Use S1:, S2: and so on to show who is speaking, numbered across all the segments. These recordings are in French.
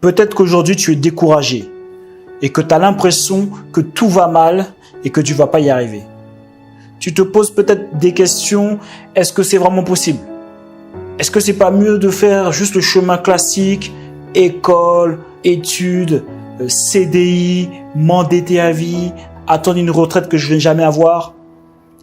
S1: Peut-être qu'aujourd'hui tu es découragé et que tu as l'impression que tout va mal et que tu vas pas y arriver. Tu te poses peut-être des questions, est-ce que c'est vraiment possible? Est-ce que c'est pas mieux de faire juste le chemin classique, école, études, CDI, m'endetter à vie, attendre une retraite que je ne vais jamais avoir?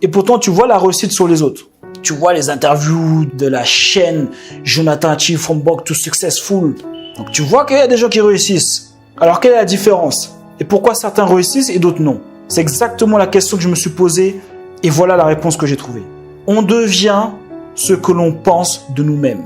S1: Et pourtant, tu vois la réussite sur les autres. Tu vois les interviews de la chaîne Jonathan Achieve from Broke to Successful. Donc tu vois qu'il y a des gens qui réussissent. Alors quelle est la différence? Et pourquoi certains réussissent et d'autres non? C'est exactement la question que je me suis posée et voilà la réponse que j'ai trouvée. On devient ce que l'on pense de nous-mêmes.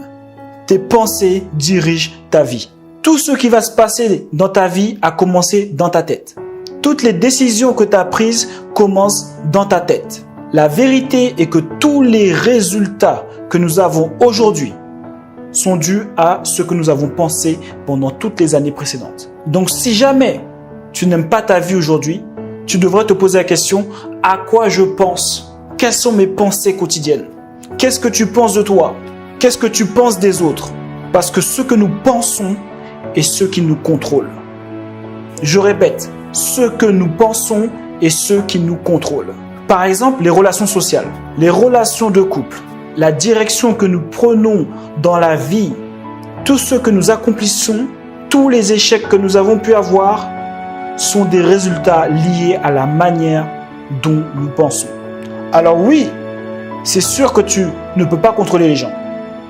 S1: Tes pensées dirigent ta vie. Tout ce qui va se passer dans ta vie a commencé dans ta tête. Toutes les décisions que tu as prises commencent dans ta tête. La vérité est que tous les résultats que nous avons aujourd'hui sont dus à ce que nous avons pensé pendant toutes les années précédentes. Donc si jamais tu n'aimes pas ta vie aujourd'hui, tu devrais te poser la question, à quoi je pense? Quelles sont mes pensées quotidiennes? Qu'est-ce que tu penses de toi? Qu'est-ce que tu penses des autres? Parce que ce que nous pensons est ce qui nous contrôle. Je répète, ce que nous pensons est ce qui nous contrôle. Par exemple, les relations sociales, les relations de couple, la direction que nous prenons dans la vie, tout ce que nous accomplissons, tous les échecs que nous avons pu avoir sont des résultats liés à la manière dont nous pensons. Alors oui, c'est sûr que tu ne peux pas contrôler les gens.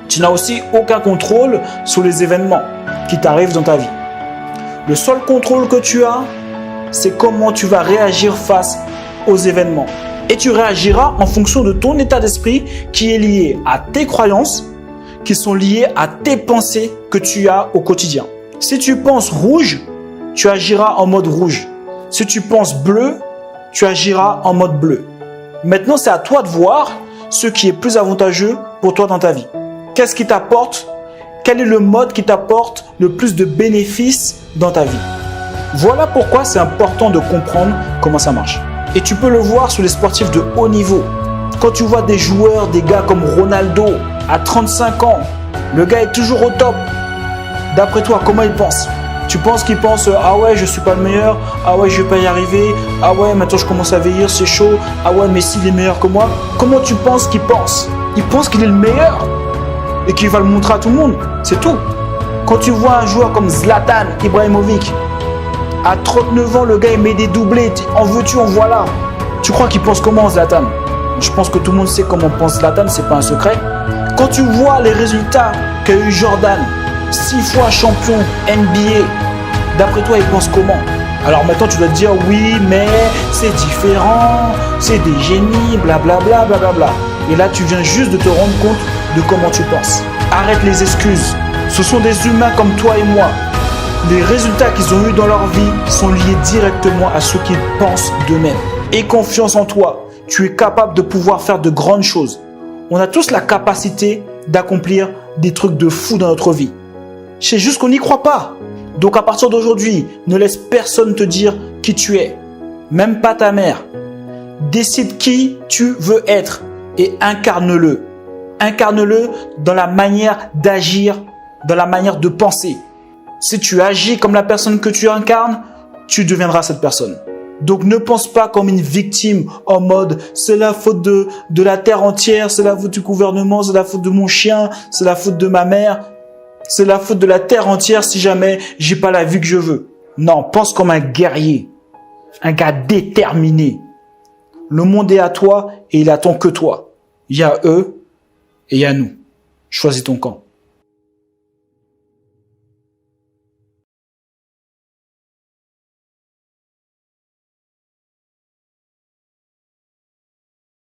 S1: Tu n'as aussi aucun contrôle sur les événements qui t'arrivent dans ta vie. Le seul contrôle que tu as, c'est comment tu vas réagir face aux événements. Et tu réagiras en fonction de ton état d'esprit qui est lié à tes croyances, qui sont liées à tes pensées que tu as au quotidien. Si tu penses rouge, tu agiras en mode rouge. Si tu penses bleu, tu agiras en mode bleu. Maintenant, c'est à toi de voir ce qui est plus avantageux pour toi dans ta vie. Qu'est-ce qui t'apporte? Quel est le mode qui t'apporte le plus de bénéfices dans ta vie? Voilà pourquoi c'est important de comprendre comment ça marche. Et tu peux le voir sur les sportifs de haut niveau. Quand tu vois des joueurs, des gars comme Ronaldo, à 35 ans, le gars est toujours au top. D'après toi, comment il pense? Tu penses qu'il pense « Ah ouais, je suis pas le meilleur. Ah ouais, je vais pas y arriver. Ah ouais, maintenant je commence à vieillir, c'est chaud. Ah ouais, mais s'il est meilleur que moi. » Comment tu penses qu'il pense? Il pense qu'il est le meilleur et qu'il va le montrer à tout le monde. C'est tout. Quand tu vois un joueur comme Zlatan Ibrahimovic, à 39 ans, le gars il met des doublés. En veux-tu, en voilà. Tu crois qu'il pense comment Zlatan? Je pense que tout le monde sait comment pense Zlatan, c'est pas un secret. Quand tu vois les résultats qu'a eu Jordan, 6 fois champion NBA, d'après toi, il pense comment? Alors maintenant, tu dois te dire oui, mais c'est différent, c'est des génies, blablabla, blablabla. Et là, tu viens juste de te rendre compte de comment tu penses. Arrête les excuses. Ce sont des humains comme toi et moi. Les résultats qu'ils ont eus dans leur vie sont liés directement à ce qu'ils pensent d'eux-mêmes. Aie confiance en toi. Tu es capable de pouvoir faire de grandes choses. On a tous la capacité d'accomplir des trucs de fou dans notre vie. C'est juste qu'on n'y croit pas. Donc à partir d'aujourd'hui, ne laisse personne te dire qui tu es. Même pas ta mère. Décide qui tu veux être et incarne-le. Incarne-le dans la manière d'agir, dans la manière de penser. Si tu agis comme la personne que tu incarnes, tu deviendras cette personne. Donc ne pense pas comme une victime en mode c'est la faute de la terre entière, c'est la faute du gouvernement, c'est la faute de mon chien, c'est la faute de ma mère, c'est la faute de la terre entière si jamais j'ai pas la vie que je veux. Non, pense comme un guerrier, un gars déterminé. Le monde est à toi et il attend que toi. Il y a eux et il y a nous. Choisis ton camp.